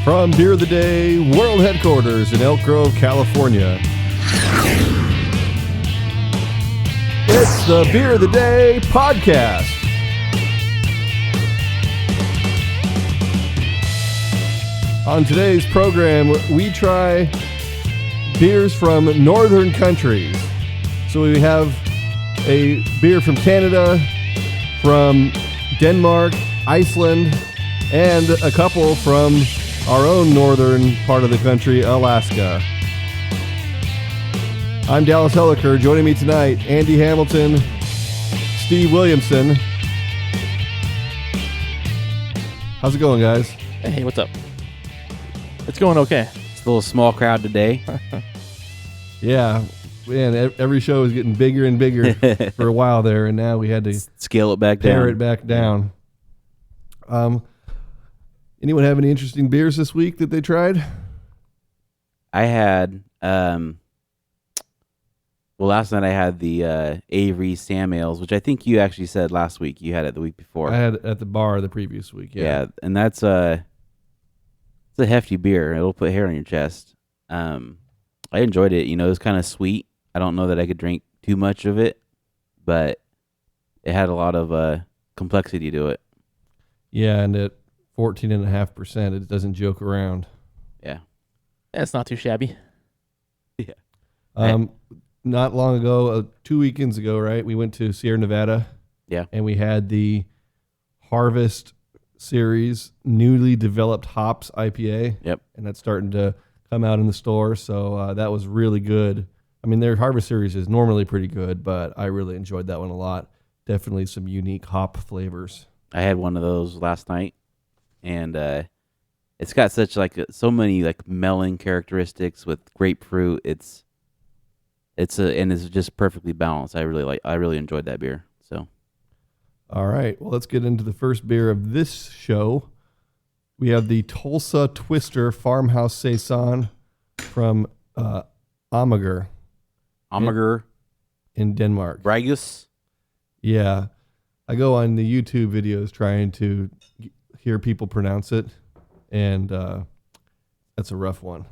From Beer of the Day, world headquarters in Elk Grove, California. It's the Beer of the Day podcast. On today's program, we try beers from northern countries. So we have a beer from Canada, from Denmark, Iceland, and a couple from our own northern part of the country, Alaska. I'm Dallas Helliker. Joining me tonight, Andy Hamilton, Steve Williamson. How's it going, guys? Hey, what's up? It's going okay. It's a little small crowd today. Yeah, man, every show is getting bigger and bigger for a while there, and now we had to Scale it back down. pare it back down. Anyone have any interesting beers this week that they tried? I had, last night I had the Avery Sam Ales, which I think you actually said last week. You had it the week before. I had it at the bar the previous week. Yeah, and that's it's a hefty beer. It'll put hair on your chest. I enjoyed it. You know, it was kind of sweet. I don't know that I could drink too much of it, but it had a lot of complexity to it. Yeah, and at 14.5%, it doesn't joke around. Yeah. It's not too shabby. Yeah. Not long ago, 2 weekends ago, right? We went to Sierra Nevada. Yeah. And we had the Harvest Series newly developed hops IPA. Yep. And that's starting to come out in the store. So that was really good. I mean, their Harvest Series is normally pretty good, but I really enjoyed that one a lot. Definitely some unique hop flavors. I had one of those last night, and it's got such so many melon characteristics with grapefruit. It's just perfectly balanced. I really enjoyed that beer. So, all right, well, let's get into the first beer of this show. We have the Tulsa Twister Farmhouse Saison from Amager. In Denmark. Bryghus. Yeah. I go on the YouTube videos trying to hear people pronounce it, and that's a rough one.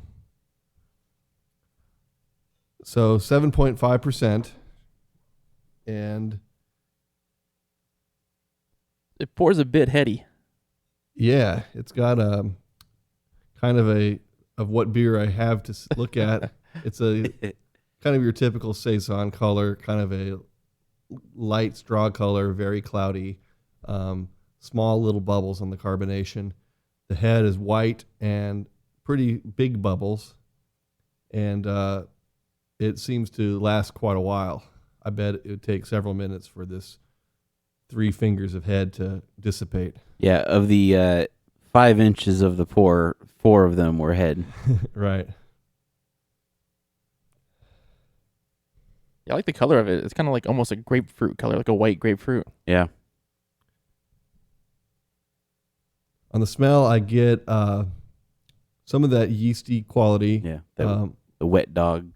So 7.5%, and It pours a bit heady. yeah, it's got a kind of what beer I have to look at. It's a kind of your typical Saison color, kind of a light straw color, very cloudy, small little bubbles on the carbonation. The head is white and pretty big bubbles, and it seems to last quite a while. I bet it would take several minutes for this 3 fingers of head to dissipate. Yeah, of the 5 inches of the pour, 4 of them were head. Right. Yeah, I like the color of it. It's kind of like almost a grapefruit color, like a white grapefruit. Yeah. On the smell, I get some of that yeasty quality. Yeah. The wet dog.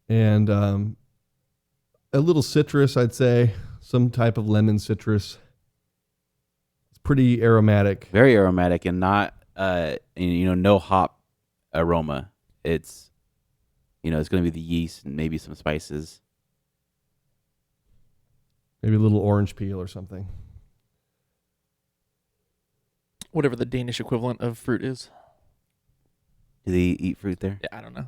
And a little citrus, I'd say. Some type of lemon citrus. It's pretty aromatic. Very aromatic and not, no hop aroma. It's going to be the yeast and maybe some spices. Maybe a little orange peel or something. Whatever the Danish equivalent of fruit is. Do they eat fruit there? Yeah, I don't know.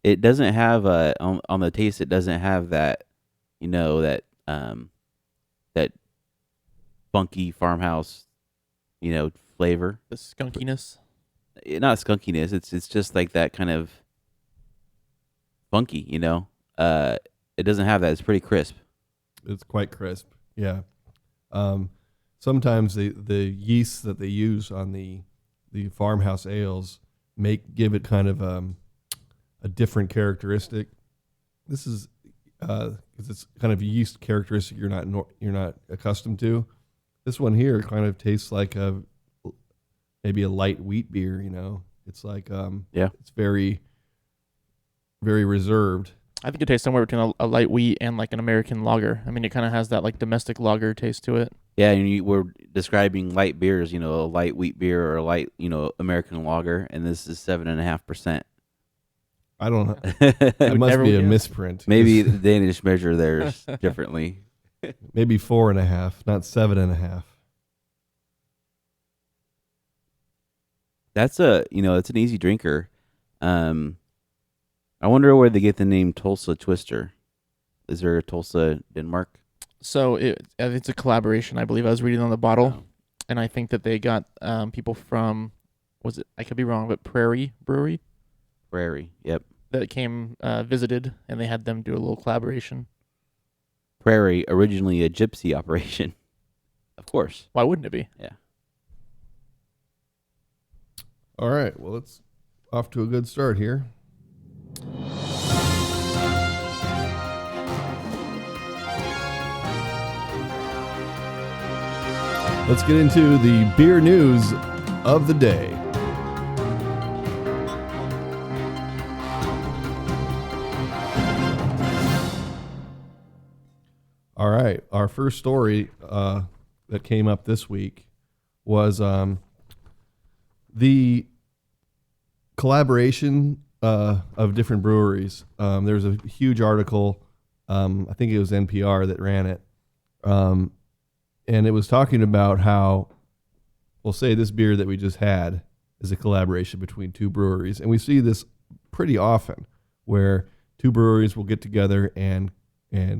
It doesn't have on the taste. It doesn't have that, that funky farmhouse, flavor. The skunkiness. Not skunkiness. It's just like that kind of funky. It doesn't have that. It's pretty crisp. It's quite crisp. Yeah. Sometimes the yeasts that they use on the farmhouse ales give it kind of a different characteristic. This is because it's kind of a yeast characteristic you're not accustomed to. This one here kind of tastes like maybe a light wheat beer. It's like it's very, very reserved. I think it tastes somewhere between a light wheat and like an American lager. I mean, it kind of has that like domestic lager taste to it. Yeah, and you were describing light beers, a light wheat beer or a light, American lager, and this is 7.5%. I don't know. It must be a misprint. Maybe the Danish measure theirs differently. Maybe 4.5, not 7.5. That's it's an easy drinker. I wonder where they get the name Tulsa Twister. Is there a Tulsa, Denmark? So it's a collaboration, I believe. I was reading on the bottle, and I think that they got people from, I could be wrong, but Prairie Brewery? Prairie, yep. That came, visited, and they had them do a little collaboration. Prairie, originally a gypsy operation. Of course. Why wouldn't it be? Yeah. All right, well, it's off to a good start here. Let's get into the beer news of the day. All right, our first story that came up this week was the collaboration of different breweries. There's a huge article, I think it was NPR that ran it, and it was talking about how, we'll say this beer that we just had is a collaboration between two breweries. And we see this pretty often where two breweries will get together and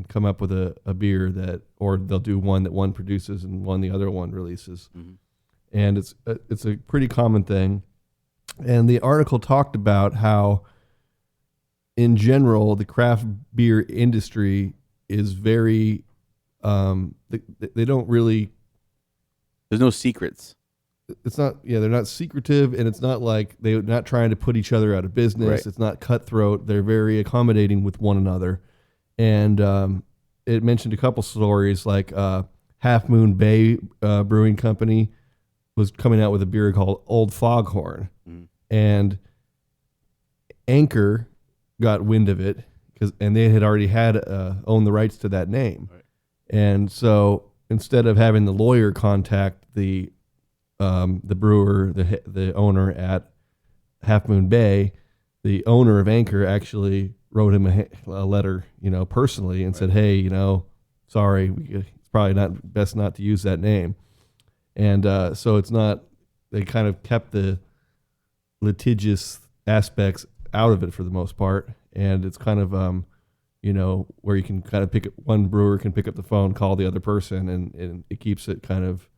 come up with a beer that, or they'll do one that one produces and one the other one releases. Mm-hmm. And it's a pretty common thing. And the article talked about how, in general, the craft beer industry is very, they don't really. There's no secrets. It's not, they're not secretive, and it's not like they're not trying to put each other out of business. Right. It's not cutthroat. They're very accommodating with one another. And it mentioned a couple stories, like Half Moon Bay Brewing Company was coming out with a beer called Old Foghorn. Mm. And Anchor got wind of it, and they had already owned the rights to that name. Right. And so instead of having the lawyer contact the brewer, the owner at Half Moon Bay, the owner of Anchor actually wrote him a letter, personally, and said, "Hey, sorry, it's probably not best not to use that name." And so it's not. They kind of kept the litigious aspects out of it for the most part, and it's kind of where you can kind of one brewer can pick up the phone, call the other person, and it keeps it kind of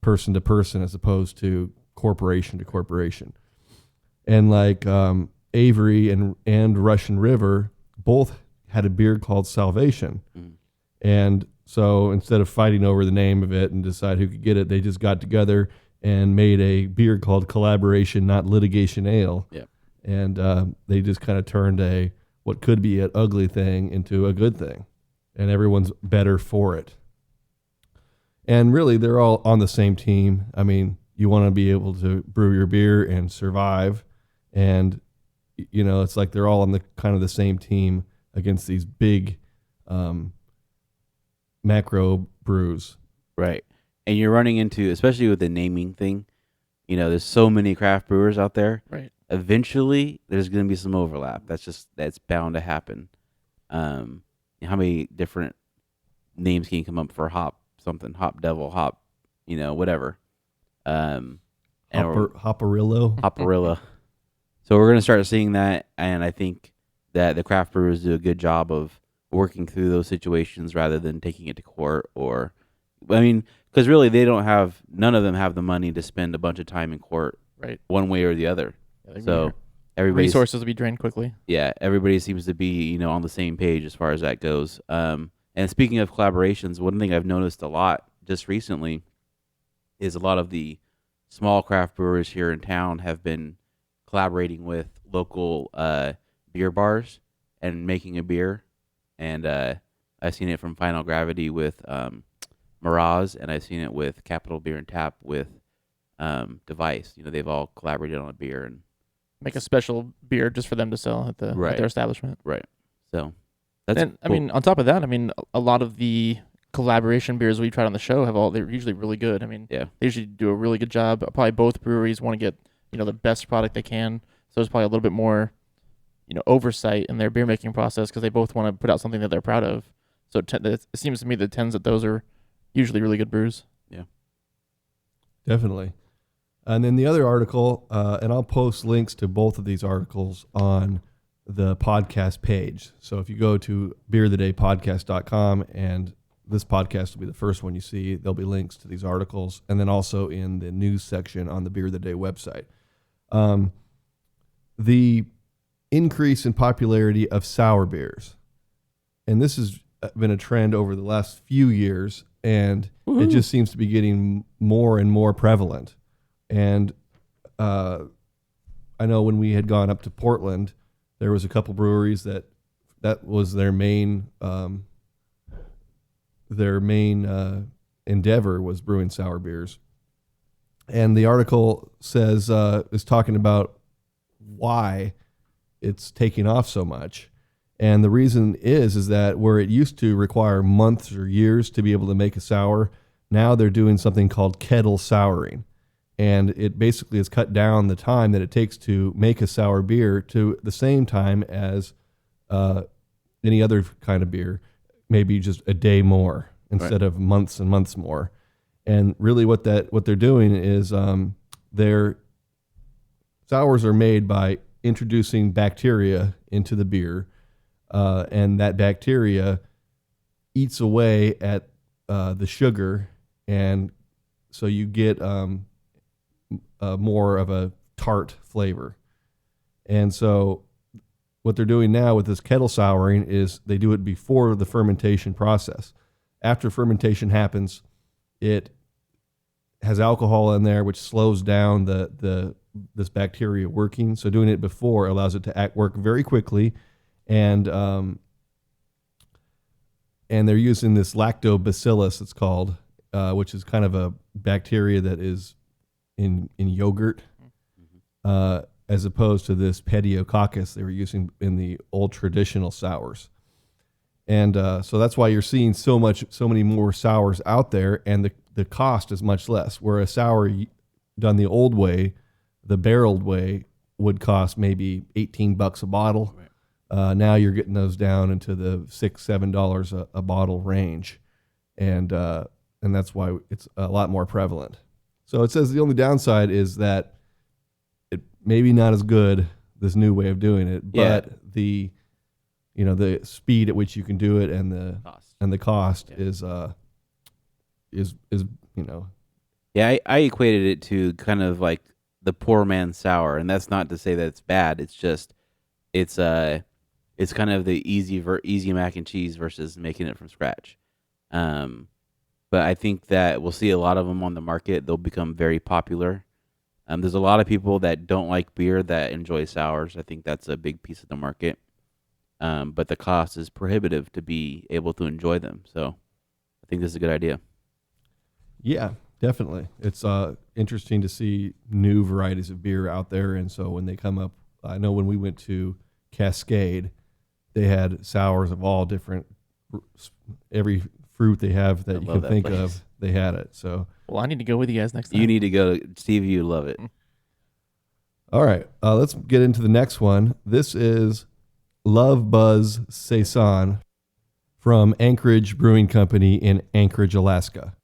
person to person as opposed to corporation to corporation. And like Avery and Russian River both had a beer called Salvation. Mm. And so instead of fighting over the name of it and decide who could get it, they just got together and made a beer called Collaboration, Not Litigation Ale. Yep. And they just kind of turned what could be an ugly thing into a good thing. And everyone's better for it. And really, they're all on the same team. I mean, you want to be able to brew your beer and survive. And, it's like they're all on the kind of the same team against these big macro brews. Right. And you're running into, especially with the naming thing, there's so many craft brewers out there. Right. Eventually, there's going to be some overlap. That's bound to happen. How many different names can you come up for hop something? Hop Devil, hop, whatever. Hopperillo. So we're going to start seeing that, and I think that the craft brewers do a good job of working through those situations rather than taking it to court because really none of them have the money to spend a bunch of time in court, right, one way or the other. Yeah, so resources will be drained quickly. Yeah, everybody seems to be, on the same page as far as that goes. And speaking of collaborations, one thing I've noticed a lot just recently is a lot of the small craft brewers here in town have been collaborating with local beer bars and making a beer. And I've seen it from Final Gravity with Miraz, and I've seen it with Capital Beer and Tap with Device. They've all collaborated on a beer and make a special beer just for them to sell at their establishment. Right. So And I mean, on top of that, I mean, a lot of the collaboration beers we tried on the show they're usually really good. I mean, Yeah. they usually do a really good job. Probably both breweries want to get, the best product they can. So there's probably a little bit more, oversight in their beer making process because they both want to put out something that they're proud of. So it seems to me that tends that those are usually really good brews. Yeah. Definitely. And then the other article, and I'll post links to both of these articles on the podcast page. So if you go to beerthodaypodcast.com, and this podcast will be the first one you see, there'll be links to these articles, and then also in the news section on the Beer of the Day website. The increase in popularity of sour beers. And this has been a trend over the last few years, and it just seems to be getting more and more prevalent. And I know when we had gone up to Portland, there was a couple breweries that was their main endeavor was brewing sour beers. And the article says is talking about why it's taking off so much. And the reason is that where it used to require months or years to be able to make a sour, now they're doing something called kettle souring. And it basically has cut down the time that it takes to make a sour beer to the same time as any other kind of beer, maybe just a day more instead of months and months more. And really what they're doing is their sours are made by introducing bacteria into the beer, and that bacteria eats away at the sugar, and so you get more of a tart flavor. And so what they're doing now with this kettle souring is they do it before the fermentation process. After fermentation happens, it has alcohol in there, which slows down this bacteria working. So doing it before allows it to work very quickly, and they're using this lactobacillus, it's called, which is kind of a bacteria that is in yogurt, as opposed to this pediococcus they were using in the old traditional sours. And so that's why you're seeing so many more sours out there, and the cost is much less. Where a sour done the old way, the barreled way, would cost maybe $18 a bottle. Right. Now you're getting those down into the $6-7 a bottle range, and that's why it's a lot more prevalent. So it says the only downside is that it maybe not as good, this new way of doing it, but the speed at which you can do it and the cost is Yeah, I equated it to kind of like the poor man's sour, and that's not to say that it's bad. It's just it's kind of the easy mac and cheese versus making it from scratch. But I think that we'll see a lot of them on the market. They'll become very popular. There's a lot of people that don't like beer that enjoy sours. I think that's a big piece of the market. But the cost is prohibitive to be able to enjoy them. So I think this is a good idea. Yeah, definitely. It's interesting to see new varieties of beer out there. And so when they come up, I know when we went to Cascade, they had sours of all different, every fruit they have that you can think of, they had it. So, well, I need to go with you guys next time. You need to go, Steve. You love it. All right, let's get into the next one. This is Love Buzz Saison from Anchorage Brewing Company in Anchorage, Alaska.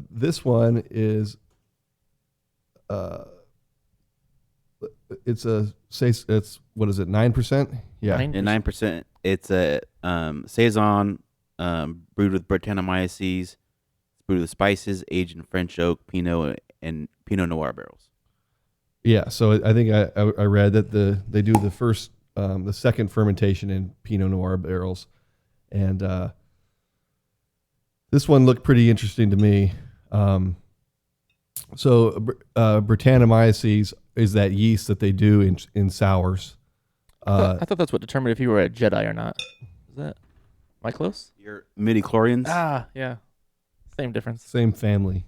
This one is it's what is it, 9%? Yeah, 9%. It's a Saison brewed with Brettanomyces. It's brewed with spices, aged in French oak, Pinot, and Pinot Noir barrels. Yeah, so I think I read that they do the second fermentation in Pinot Noir barrels, and this one looked pretty interesting to me. So Brettanomyces is that yeast that they do in sours. I thought that's what determined if you were a Jedi or not. Is that? Am I close? Your midichlorians? Ah, yeah. Same difference. Same family.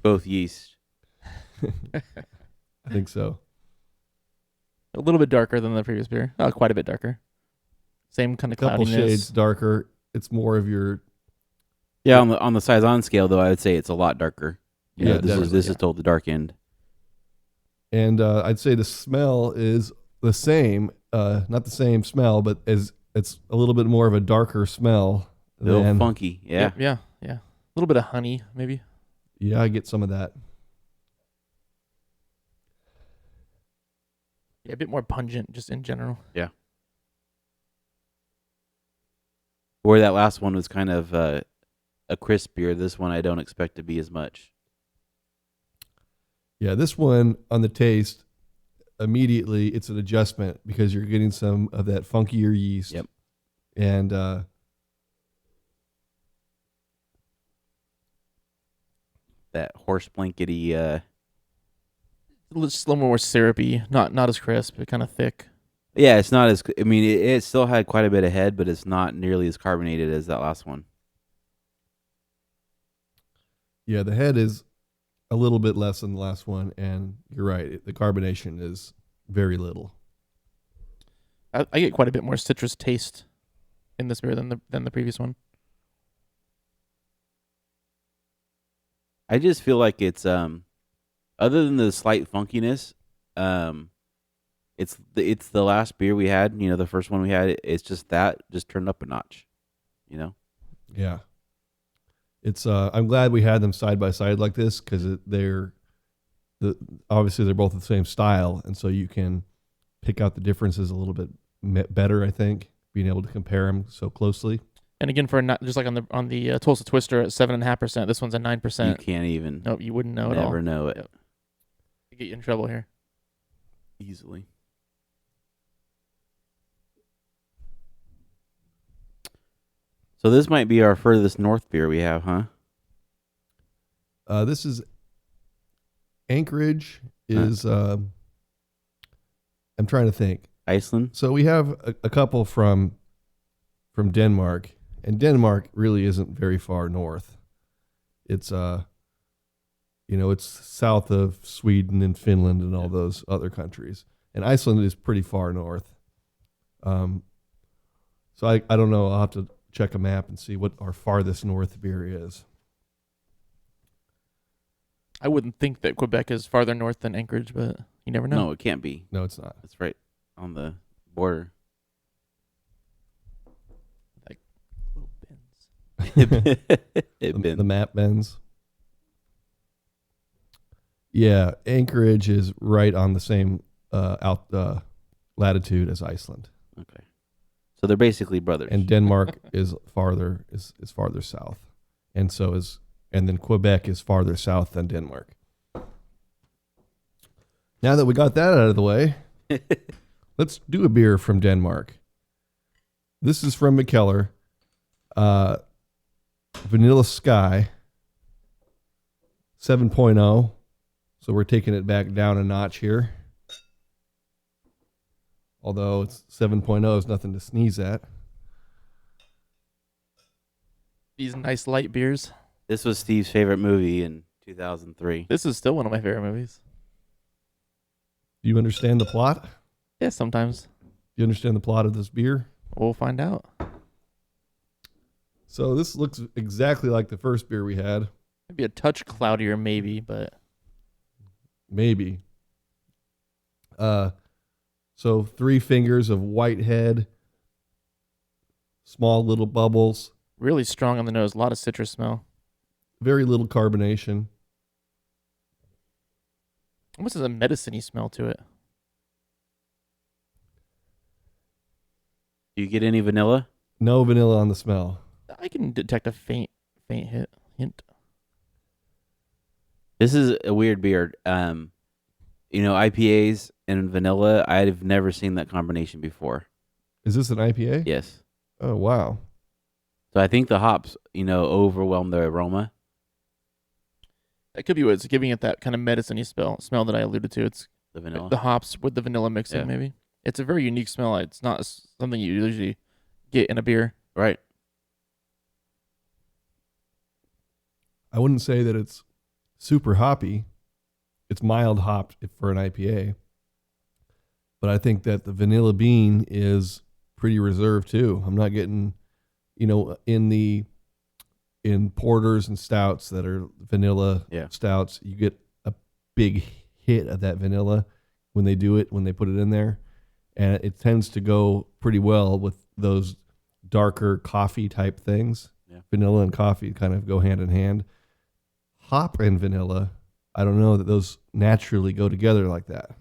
Both yeast. I think so. A little bit darker than the previous beer. Oh, quite a bit darker. Same kind of Couple cloudiness. shades darker. It's more of your Yeah, on the Saison scale though, I would say it's a lot darker. Yeah, This definitely, is toward the dark end. and I'd say the smell is the same. Not the same smell, but it's a little bit more of a darker smell. A little than, funky, yeah. Yeah. A little bit of honey, maybe. Yeah, I get some of that. Yeah, a bit more pungent, just in general. Where that last one was kind of a crisp beer, this one I don't expect to be as much. Yeah, this one on the taste, immediately it's an adjustment because you're getting some of that funkier yeast. Yep. And That horse blankety. Just a little more syrupy, not as crisp, but kind of thick. Yeah, it's not as. I mean, it still had quite a bit of head, but it's not nearly as carbonated as that last one. yeah, the head is a little bit less than the last one, and you're right, the carbonation is very little. I get quite a bit more citrus taste in this beer than the previous one. I just feel like it's other than the slight funkiness, it's the last beer we had. The first one we had. It's just turned up a notch. Yeah. It's I'm glad we had them side by side like this because obviously they're both the same style, and so you can pick out the differences a little bit better. I think being able to compare them so closely. And again, just like on the Tulsa Twister at 7.5%, this one's at 9%. You can't even. Nope, you wouldn't know at all. Never know it. Yep. Get you in trouble here. Easily. So this might be our furthest north beer we have, huh? This is Anchorage. Is I'm trying to think. Iceland. So we have a couple from Denmark, and Denmark really isn't very far north. It's it's south of Sweden and Finland and all those other countries, and Iceland is pretty far north. So I don't know. I'll have to check a map and see what our farthest north beer is. I wouldn't think that Quebec is farther north than Anchorage, but you never know. No, it can't be. No, it's not. It's right on the border. Like little bins. The map bends. Yeah, Anchorage is right on the same latitude as Iceland. Okay. So they're basically brothers. And Denmark is farther south. And then Quebec is farther south than Denmark. Now that we got that out of the way, let's do a beer from Denmark. This is from Mikkeller. Vanilla Sky 7.0. So we're taking it back down a notch here. Although it's 7.0 is nothing to sneeze at. These nice light beers. This was Steve's favorite movie in 2003. This is still one of my favorite movies. Do you understand the plot? Yeah, sometimes. Do you understand the plot of this beer? We'll find out. So this looks exactly like the first beer we had. Maybe a touch cloudier, maybe, but Maybe. So 3 fingers of white head, small little bubbles, really strong on the nose. A lot of citrus smell. very little carbonation. Almost has a medicine-y smell to it. Do you get any vanilla? No vanilla on the smell. I can detect a faint hint. This is a weird beer. IPAs and vanilla, I've never seen that combination before. Is this an IPA? Yes. Oh, wow. So I think the hops, overwhelm the aroma. That could be what's giving it that kind of medicine-y smell that I alluded to. It's The vanilla. the hops with the vanilla mixing, Yeah. maybe. It's a very unique smell. It's not something you usually get in a beer. Right. I wouldn't say that it's super hoppy. It's mild hopped for an IPA. But I think that the vanilla bean is pretty reserved too. I'm not getting, in porters and stouts that are vanilla stouts, you get a big hit of that vanilla when they put it in there. And it tends to go pretty well with those darker coffee type things. Yeah. Vanilla and coffee kind of go hand in hand. Hop and vanilla, I don't know that those naturally go together like that.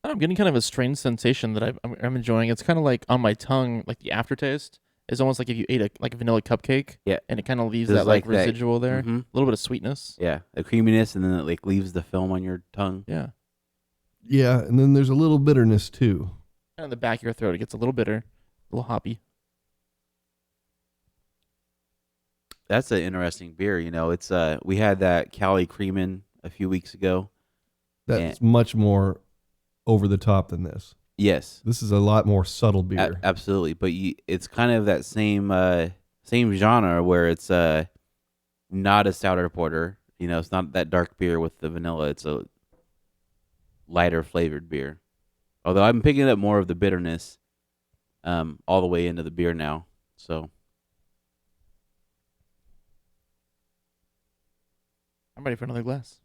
I'm getting kind of a strange sensation that I'm enjoying. It's kind of like on my tongue, like the aftertaste is almost like if you ate a vanilla cupcake. Yeah. And it kind of leaves that like residual there. Mm-hmm. A little bit of sweetness. Yeah. A creaminess, and then it like leaves the film on your tongue. Yeah. Yeah. And then there's a little bitterness too. And in the back of your throat, it gets a little bitter, a little hoppy. That's an interesting beer. It's we had that Cali Creamin' a few weeks ago. That's much more over the top than this. Yes, this is a lot more subtle beer. Absolutely, but it's kind of that same genre where it's not a stouter porter. It's not that dark beer with the vanilla. It's a lighter flavored beer. Although I'm picking up more of the bitterness, all the way into the beer now. So I'm ready for another glass.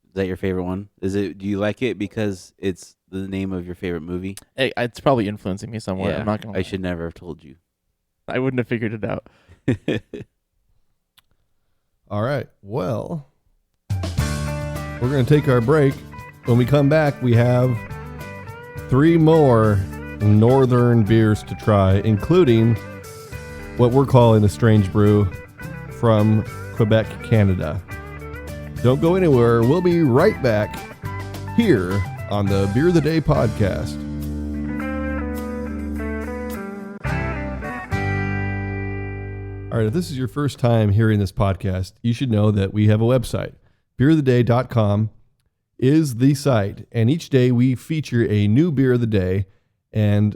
Is that your favorite one? Do you like it because it's the name of your favorite movie? Hey, it's probably influencing me somewhat. Yeah, I'm not gonna lie. I should never have told you. I wouldn't have figured it out. All right. Well, we're going to take our break. When we come back, we have 3 more northern beers to try, including what we're calling a strange brew from Quebec, Canada. Don't go anywhere. We'll be right back here on the Beer of the Day podcast. All right, if this is your first time hearing this podcast, you should know that we have a website. beeroftheday.com is the site, and each day we feature a new beer of the day, and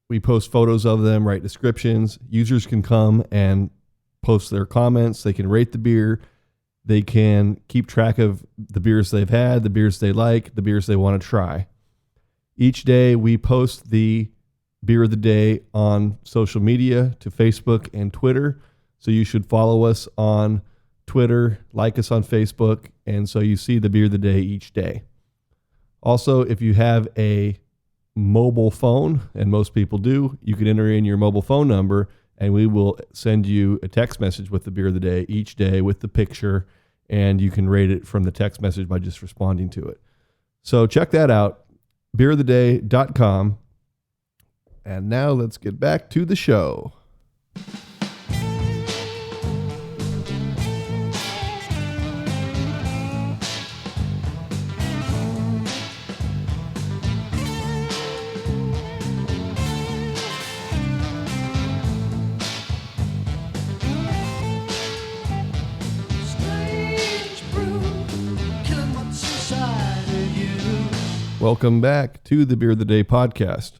we post photos of them, write descriptions. Users can come and post their comments. They can rate the beer. They can keep track of the beers they've had, the beers they like, the beers they want to try. Each day we post the beer of the day on social media to Facebook and Twitter. So you should follow us on Twitter, like us on Facebook, and so you see the beer of the day each day. Also, if you have a mobile phone, and most people do, you can enter in your mobile phone number and we will send you a text message with the beer of the day each day with the picture, and you can rate it from the text message by just responding to it. So check that out, beeroftheday.com. And now let's get back to the show. Welcome back to the Beer of the Day podcast.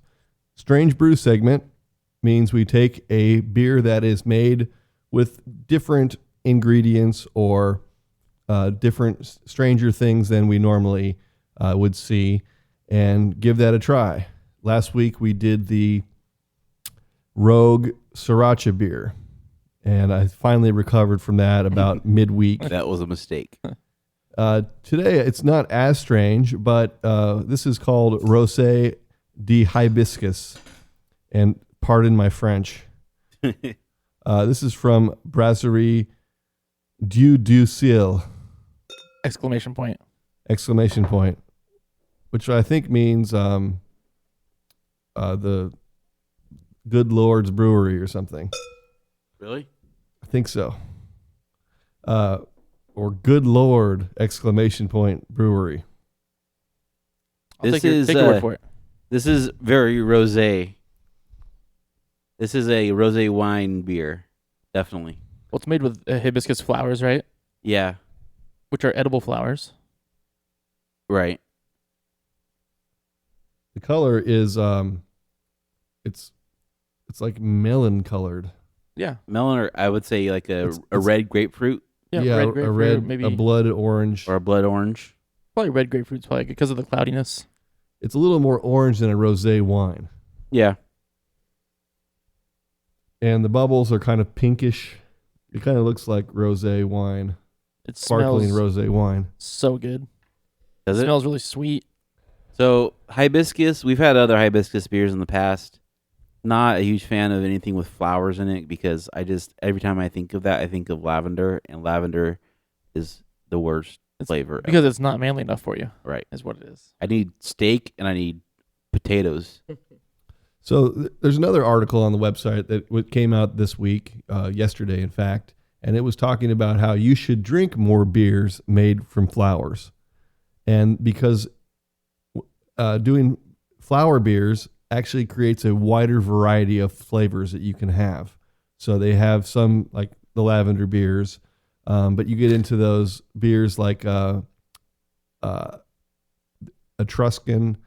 Strange Brew segment means we take a beer that is made with different ingredients or different stranger things than we normally would see and give that a try. Last week we did the Rogue Sriracha beer, and I finally recovered from that about midweek. That was a mistake. Today it's not as strange, but this is called Rosée de Hibiscus, and pardon my French. This is from Brasserie Dieu Ciel! Exclamation point. Exclamation point. Which I think means the Good Lord's Brewery or something. Really? I think so. Or Good Lord! Exclamation point Brewery. Take your word for it. This is very rosé. This is a rosé wine beer, definitely. Well, it's made with hibiscus flowers, right? Yeah. Which are edible flowers. Right. The color is it's like melon colored. Yeah. Melon, or I would say like a red grapefruit. Yeah, red grapefruit, maybe a blood orange. Or a blood orange. Probably red grapefruit's probably because of the cloudiness. It's a little more orange than a rosé wine. Yeah. And the bubbles are kind of pinkish. It kind of looks like rosé wine, It sparkling smells rosé wine. so good. Does It it? smells really sweet. So hibiscus, we've had other hibiscus beers in the past. Not a huge fan of anything with flowers in it because every time I think of that, I think of lavender, and lavender is the worst flavor. Because it's not manly enough for you. Right. Is what it is. I need steak and I need potatoes. So there's another article on the website that came out this week, yesterday, in fact, and it was talking about how you should drink more beers made from flowers. And because doing flower beers actually creates a wider variety of flavors that you can have. So they have some like the lavender beers, but you get into those beers like Etruscan,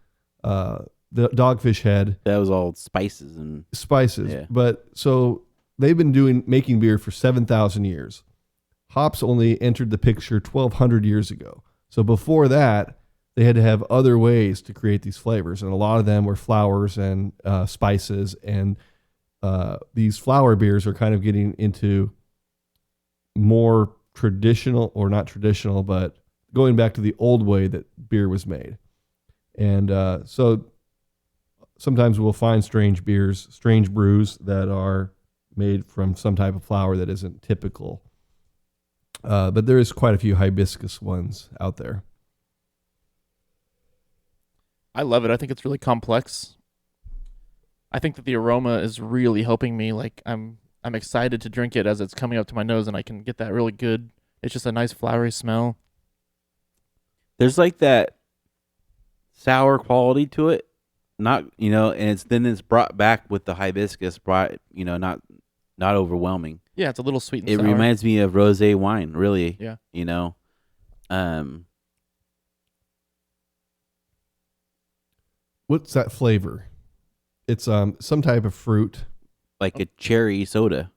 the Dogfish Head. That was all spices and Spices. Yeah. But so they've been making beer for 7,000 years. Hops only entered the picture 1,200 years ago. So before that, they had to have other ways to create these flavors, and a lot of them were flowers and spices. And these flower beers are kind of getting into more traditional, or not traditional, but going back to the old way that beer was made. And so sometimes we'll find strange brews that are made from some type of flower that isn't typical. But there is quite a few hibiscus ones out there. I love it. I think it's really complex. I think that the aroma is really helping me. Like I'm excited to drink it as it's coming up to my nose, and I can get that really good. It's just a nice flowery smell. there's like that sour quality to it. Not, and it's brought back with the hibiscus, not overwhelming. Yeah, it's a little sweet and It sour. reminds me of rosé wine, really. Yeah. What's that flavor? It's some type of fruit. Like a cherry soda.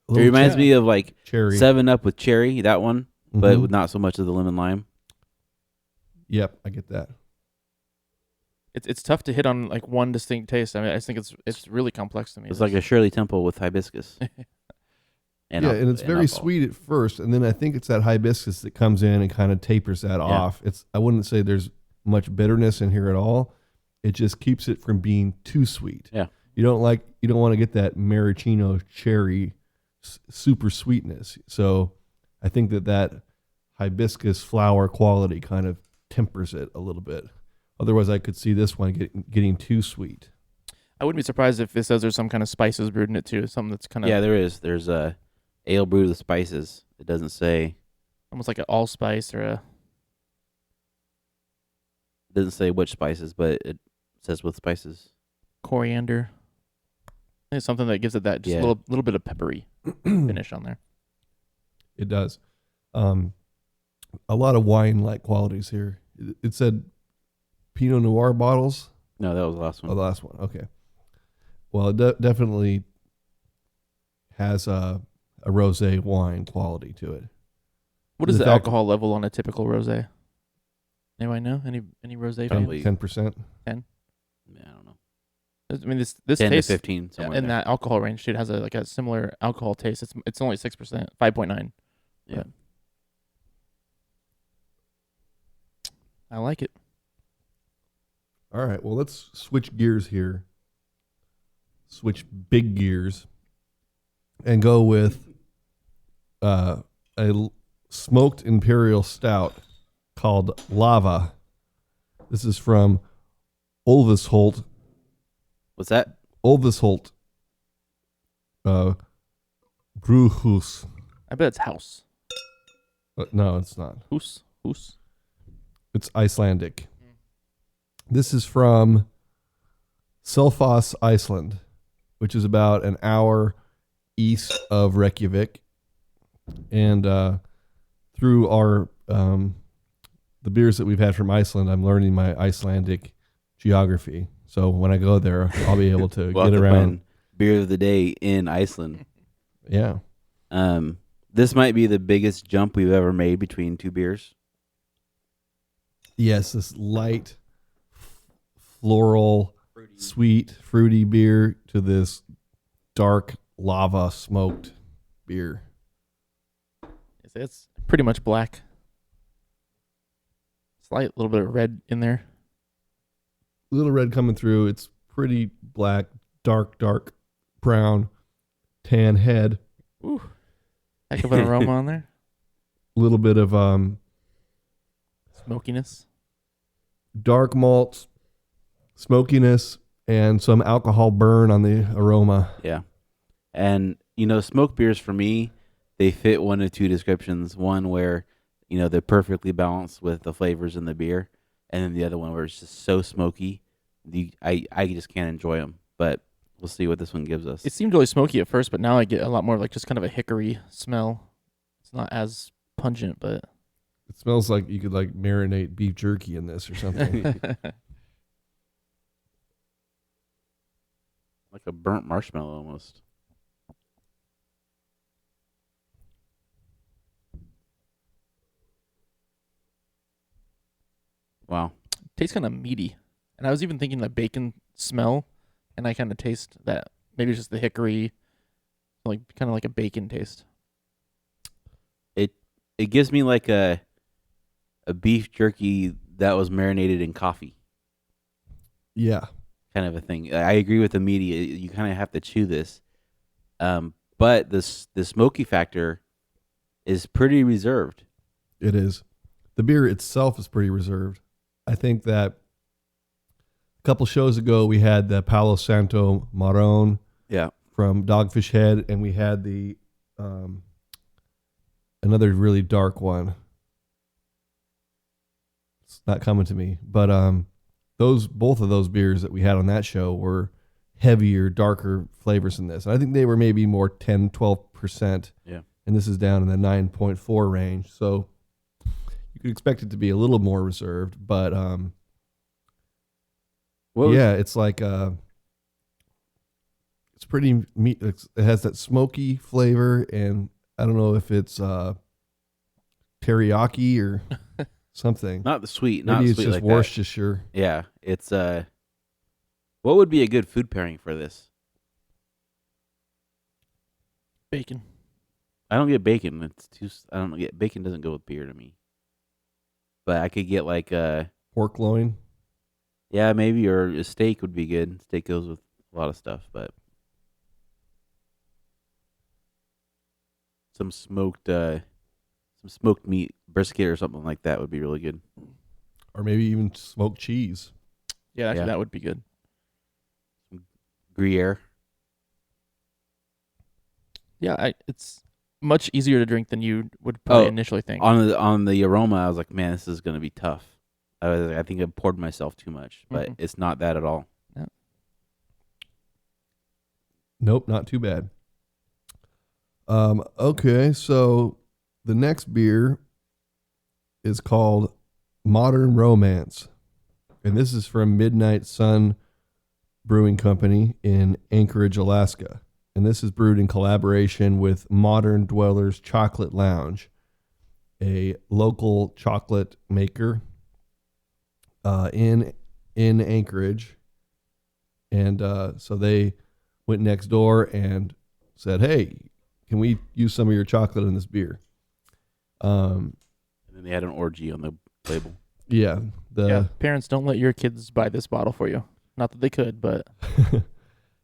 It Little reminds me of like cherry. 7-Up with cherry, that one, but Mhm. with not so much of the lemon lime. Yep, I get that. It's tough to hit on like one distinct taste. I mean, I think it's really complex to me. It's like a Shirley Temple with hibiscus. And it's very alcohol. sweet at first, and then I think it's that hibiscus that comes in and kind of tapers that off. I wouldn't say there's much bitterness in here at all. It just keeps it from being too sweet. Yeah. You don't want to get that maraschino cherry super sweetness. So I think that hibiscus flower quality kind of tempers it a little bit. Otherwise, I could see this one getting too sweet. I wouldn't be surprised if it says there's some kind of spices brewed in it too. Something that's kind of Yeah, there is. There's a ale brewed with spices. It doesn't say almost like an allspice or a. which spices, but it says with spices. Coriander. I think it's something that gives it that just Yeah. little bit of peppery finish on there. It does. A lot of wine-like qualities here. It said Pinot Noir bottles. No, that was the last one. Oh, the last one. Okay. Well, it definitely has a rosé wine quality to it. What is The the fact- alcohol level on a typical rosé? Anybody know? Any rosé fans? Probably 10%. Yeah, I don't know. I mean, this 10 tastes to 15 somewhere in there. that alcohol range. Dude has a similar alcohol taste. It's only 6%, 5.9. Yeah. But I like it. All right. Well, let's switch gears here. Switch big gears and go with smoked imperial stout called Lava. This is from Olvisholt. What's that? Olvisholt. Brugghús. I bet it's house. No, it's not. Hoos. It's Icelandic. This is from Selfoss, Iceland, which is about an hour east of Reykjavik. And through our the beers that we've had from Iceland, I'm learning my Icelandic geography. So when I go there, I'll be able to We'll get have to around. find beer of the day in Iceland. Yeah. This might be the biggest jump we've ever made between two beers. Yes, this light, floral, sweet, fruity beer to this dark lava smoked beer. It's pretty much black. Slight little bit of red in there. Little red coming through. It's pretty black, dark brown, tan head. Ooh, heck of an aroma on there. A little bit of Smokiness. dark malts, smokiness, and some alcohol burn on the aroma. Yeah. And, smoke beers for me, they fit one of two descriptions. One where, they're perfectly balanced with the flavors in the beer. And then the other one where it's just so smoky, I just can't enjoy them. But we'll see what this one gives us. It seemed really smoky at first, but now I get a lot more like just kind of a hickory smell. It's not as pungent, but It smells like you could marinate beef jerky in this or something. Like a burnt marshmallow almost. Wow. tastes kind of meaty. And I was even thinking the bacon smell, and I kind of taste that. Maybe it's just the hickory, kind of like a bacon taste. It gives me like a beef jerky that was marinated in coffee. Yeah. Kind of a thing. I agree with the media. You kind of have to chew this. But the smoky factor is pretty reserved. It is. The beer itself is pretty reserved. I think that a couple shows ago we had the Palo Santo Marron from Dogfish Head, and we had the another really dark one. It's not coming to me, but both of those beers that we had on that show were heavier, darker flavors than this. And I think they were maybe more 10, 12%. Yeah. And this is down in the 9.4 range. So you could expect it to be a little more reserved, but it's like it's pretty meat. It has that smoky flavor, and I don't know if it's teriyaki or something. Not the sweet. Maybe not it's sweet just like Worcestershire. that. Yeah. It's what would be a good food pairing for this? Bacon. I don't get bacon. I don't get bacon. Doesn't go with beer to me. But I could get like Pork loin. Yeah, maybe, or a steak would be good. Steak goes with a lot of stuff, but some smoked meat, brisket or something like that would be really good. Or maybe even smoked cheese. Yeah, actually, that would be good. Gruyere. Yeah, it's much easier to drink than you would probably initially think. On the aroma, I was like, man, this is going to be tough. I think I poured myself too much, but it's not that at all. Yeah. Nope, not too bad. Okay, so the next beer is called Modern Romance. And this is from Midnight Sun Brewing Company in Anchorage, Alaska. And this is brewed in collaboration with Modern Dwellers Chocolate Lounge, a local chocolate maker in Anchorage. And so they went next door and said, hey, can we use some of your chocolate in this beer? And then they had an orgy on the label. Yeah. Parents, don't let your kids buy this bottle for you. Not that they could, but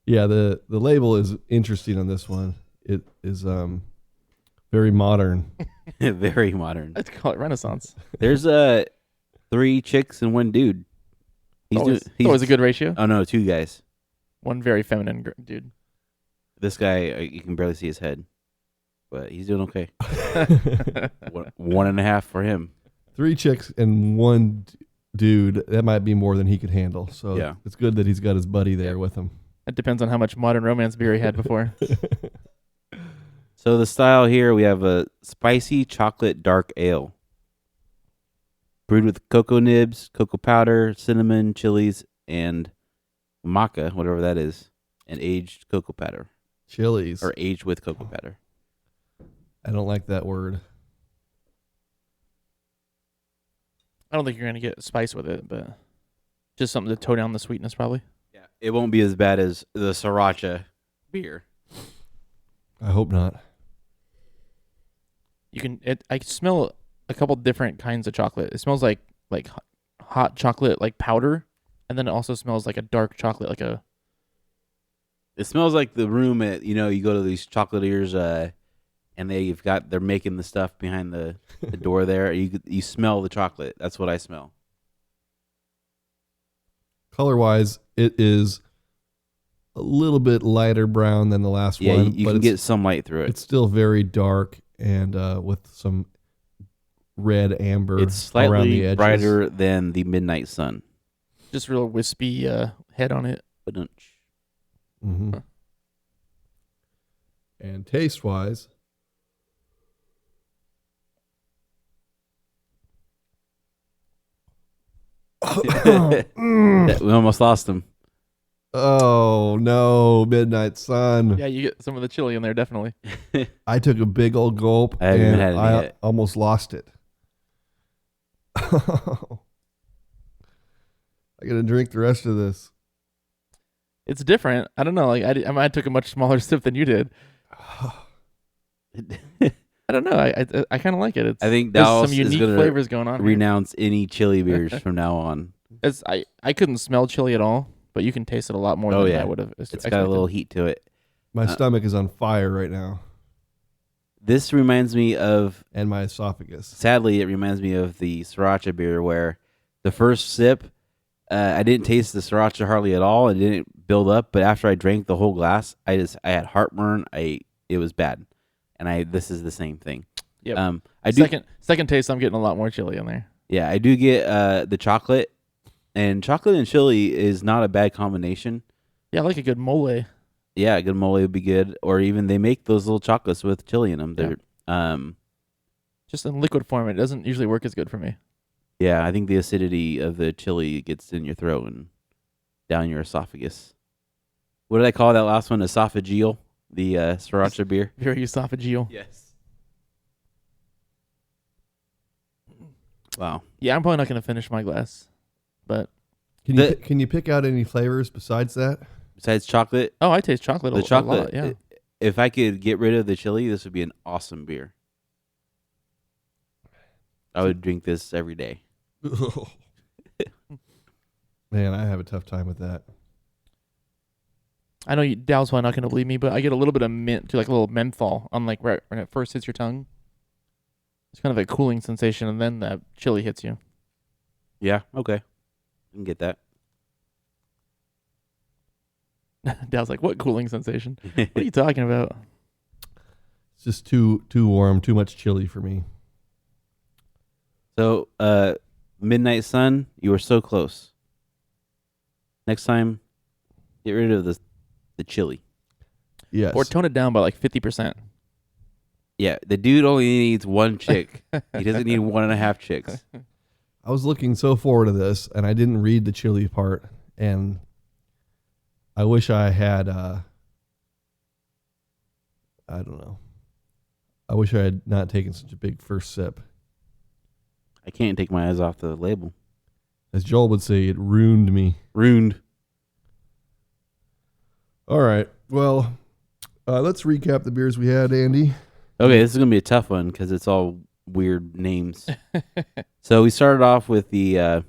yeah, the label is interesting on this one. It is very modern. Very modern. let's call it Renaissance. There's 3 chicks and 1 dude. He's always a good ratio. Oh no, 2 guys. One very feminine dude. This guy, you can barely see his head, but he's doing okay. 1.5 for him. 3 chicks and 1 dude. That might be more than he could handle. So yeah. It's good that he's got his buddy there with him. It depends on how much Modern Romance beer he had before. So the style here, we have a spicy chocolate dark ale. Brewed with cocoa nibs, cocoa powder, cinnamon, chilies, and maca, whatever that is, and aged cocoa powder. Chilies. Or aged with cocoa powder. I don't like that word. I don't think you're going to get spice with it, but Just something to tone down the sweetness, probably. Yeah, it won't be as bad as the sriracha beer. I hope not. I can smell a couple different kinds of chocolate. It smells like hot chocolate, like powder, and then it also smells like a dark chocolate, like a. It smells like the room at you go to these chocolatiers, and they're making the stuff behind the door there. You smell the chocolate. That's what I smell. Color wise, it is a little bit lighter brown than the last Yeah, one. you can get some light through it. It's still very dark and with some red amber. It's around the slightly edges. brighter than the Midnight Sun. Just real wispy head on it. Mm-hmm. Huh. And taste wise, We almost lost him. oh no, Midnight Sun. Yeah, you get some of the chili in there, definitely. I took a big old gulp I haven't and had any I yet. almost lost it. I gotta drink the rest of this. It's different. I don't know. Like I took a much smaller sip than you did. I don't know. I kind of like it. I think there's Dallas some is unique gonna flavors going on. Here. renounce any chili beers from now on. I couldn't smell chili at all, but you can taste it a lot more than I would have. It's got a little heat to it. My stomach is on fire right now, This reminds me of, and my esophagus. sadly, it reminds me of the sriracha beer where the first sip, I didn't taste the sriracha hardly at all. It didn't build up, but after I drank the whole glass, I had heartburn. It was bad, and this is the same thing. Yep. I do. Second taste, I'm getting a lot more chili in there. Yeah, I do get the chocolate, and chocolate and chili is not a bad combination. Yeah, I like a good mole. Yeah, a good mole would be good, or even they make those little chocolates with chili in them. They're Just in liquid form, it doesn't usually work as good for me. yeah, I think the acidity of the chili gets in your throat and down your esophagus. What did I call that last one? Esophageal, the sriracha beer. Very esophageal. Yes. Wow. Yeah, I'm probably not going to finish my glass, but Can you pick out any flavors besides that? Besides chocolate, I taste chocolate the a chocolate. lot. Yeah. If I could get rid of the chili, this would be an awesome beer. I would drink this every day. Man, I have a tough time with that. I know Dal's probably not going to believe me, but I get a little bit of mint, too, like a little menthol on like right when it first hits your tongue. It's kind of a cooling sensation, and then that chili hits you. Yeah, okay. I can get that. Dal's like, what cooling sensation? What are you talking about? It's just too warm, too much chili for me. So, Midnight Sun, you were so close. Next time, get rid of the chili. Yes. Or tone it down by like 50%. Yeah, the dude only needs one chick. He doesn't need 1.5 chicks. I was looking so forward to this, and I didn't read the chili part, and I wish I had. I don't know. I wish I had not taken such a big first sip. I can't take my eyes off the label. As Joel would say, it ruined me. Ruined. All right. Well, let's recap the beers we had, Andy. Okay, this is going to be a tough one because it's all weird names. So we started off with the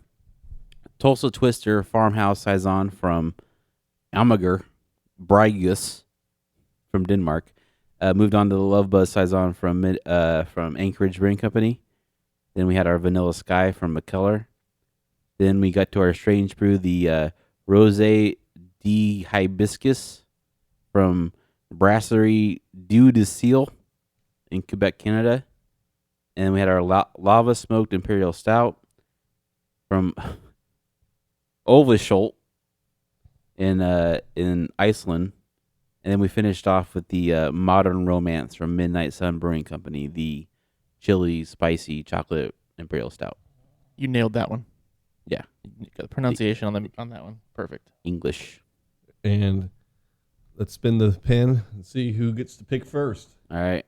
Tulsa Twister Farmhouse Saison from Amager, Bryghus from Denmark. Moved on to the Love Buzz Saison from Anchorage Brewing Company. Then we had our Vanilla Sky from Mikkeller. Then we got to our Strange Brew, the Rosée de Hibiscus from Brasserie Dieu de Ciel in Quebec, Canada. And then we had our Lava Smoked Imperial Stout from Olvisholt in Iceland. And then we finished off with the Modern Romance from Midnight Sun Brewing Company, the chili, spicy chocolate Imperial Stout. You nailed that one. Yeah. You got the pronunciation on that one. Perfect. English. And let's spin the pen and see who gets to pick first. All right.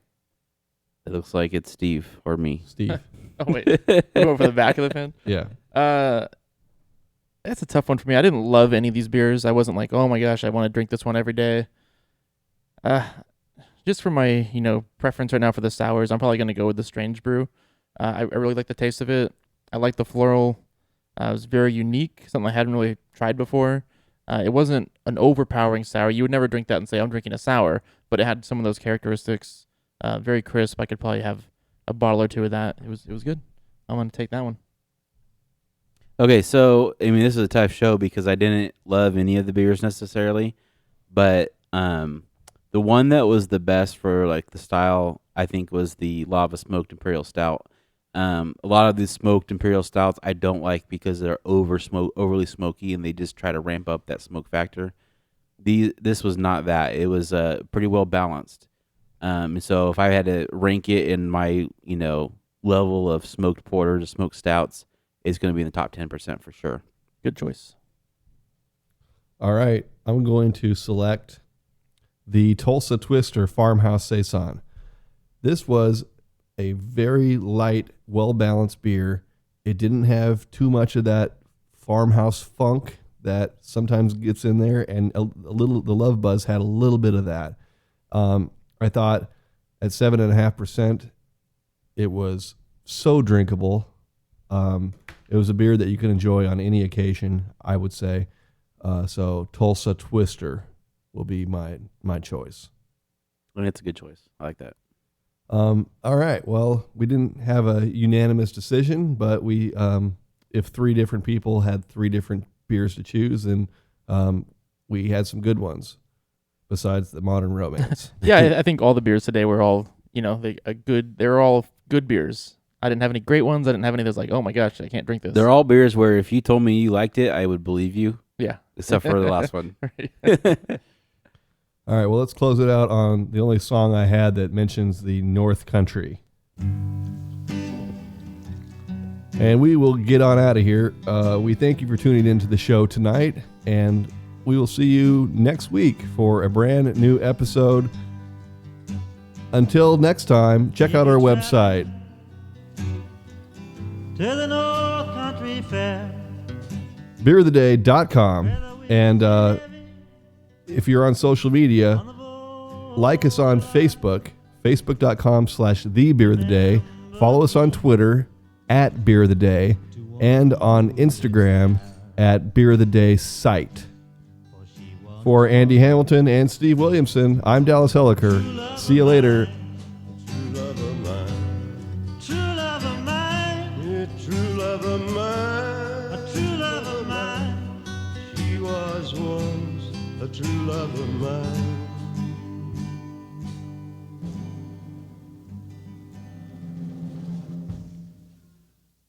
It looks like it's Steve or me. Steve. Oh, wait. We're going for the back of the pen? Yeah. That's a tough one for me. I didn't love any of these beers. I wasn't like, oh my gosh, I want to drink this one every day. Just for my, preference right now for the sours, I'm probably going to go with the Strange Brew. I really like the taste of it. I like the floral. It was very unique, something I hadn't really tried before. It wasn't an overpowering sour. You would never drink that and say, I'm drinking a sour, but it had some of those characteristics. Very crisp. I could probably have a bottle or two of that. It was good. I'm going to take that one. Okay, so I mean, this is a tough show because I didn't love any of the beers necessarily, but the one that was the best for like the style, I think, was the Lava Smoked Imperial Stout. A lot of these smoked Imperial Stouts I don't like because they're overly smoky, and they just try to ramp up that smoke factor. This was not that. It was pretty well balanced. So if I had to rank it in my level of smoked porters or smoked stouts, it's going to be in the top 10% for sure. Good choice. All right. I'm going to select the Tulsa Twister Farmhouse Saison. This was a very light, well-balanced beer. It didn't have too much of that farmhouse funk that sometimes gets in there, and the Love Buzz had a little bit of that. I thought at 7.5%, it was so drinkable. It was a beer that you can enjoy on any occasion, I would say. So Tulsa Twister will be my choice. And it's a good choice. I like that. All right. Well, we didn't have a unanimous decision, but if 3 different people had 3 different beers to choose, and we had some good ones besides the Modern Romance. Yeah, I think all the beers today were all, they were all good beers. I didn't have any great ones. I didn't have any that's like, oh my gosh, I can't drink this. They're all beers where if you told me you liked it, I would believe you. Yeah. Except for the last one. All right, well, let's close it out on the only song I had that mentions the North Country. And we will get on out of here. We thank you for tuning into the show tonight, and we will see you next week for a brand new episode. Until next time, check out our website. To the North Country Fair. beeroftheday.com, and if you're on social media, like us on Facebook, facebook.com/thebeeroftheday. Follow us on Twitter @beeroftheday, and on Instagram @beerofthedaysite. For Andy Hamilton and Steve Williamson, I'm Dallas Helliker. See you later.